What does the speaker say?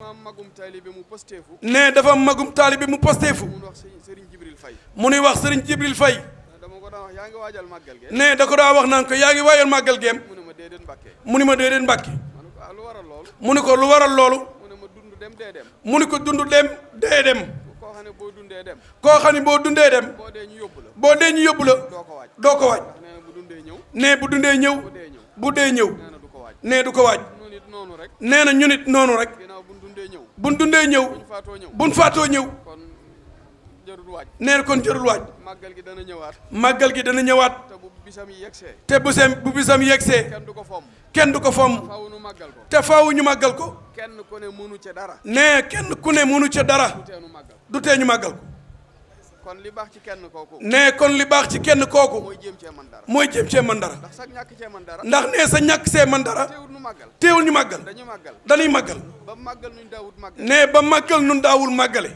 magum taalibe mu posteefu. ne dafa magum taalibe mu posteefu. mu wax Serigne Jibril Faye. mu nuy wax Serigne Jibril Faye. dama ko daan wax yaa ngi waajal màggal ge. ne da ko daa wax naan ko yaa ngi waajal màggal geem. mu ne ma déedéet Mbàkke. mu ni ma déedéet Mbàkke. ma ne ko lu waral loolu. mu ni ko lu waral loolu. mu ne ma dund dem dee dem. mu ni ko dund dem dee dem. koo xam ne boo dundee dem. koo xam ne boo dundee dem. boo dee ñu yóbbu la. boo dee ñu yóbbu la. doo ko waaj. doo ko waaj. nee na bu dundee ñëw. ne bu dundee ñëw. bu dee ñëw. bu dee ñëw. nee na du ko waaj. ne du ko waaj. ñu nit noonu rek. nee na ñu nit noonu rek. ginnaaw bu dundee ñëw. buñ dundee ñëw. buñ faatoo ñëw. buñ faatoo ñëw. kon jarul waaj. nee na kon jarul waaj. màggal gi dana ñëwaat. màggal gi dana ñëwaat. te bu bisam yi yegsee. te bu bisam yegsee. kenn du ko fomm. kenn du ko fomm. faaw nu màggal ko. te faaw ñu màggal ko. kenn ku ne mënu ca dara. ne kenn ku ne mënu ca dara. du teenu màggal. du tee ñu màggal ko. kon li baax ci kenn kooku. ne kon li baax ci kenn kooku. mooy jéem cee man dara. mooy jéem cee man dara. ndax sax ñàkk cee man dara. ndax ne sa ñàkk see man dara. teewul nu màggal. teewul ñu màggal. dañuy màggal. dañuy màggal. ba màggal nuñ daawut màggal. ne ba màggal nun daawul màggale.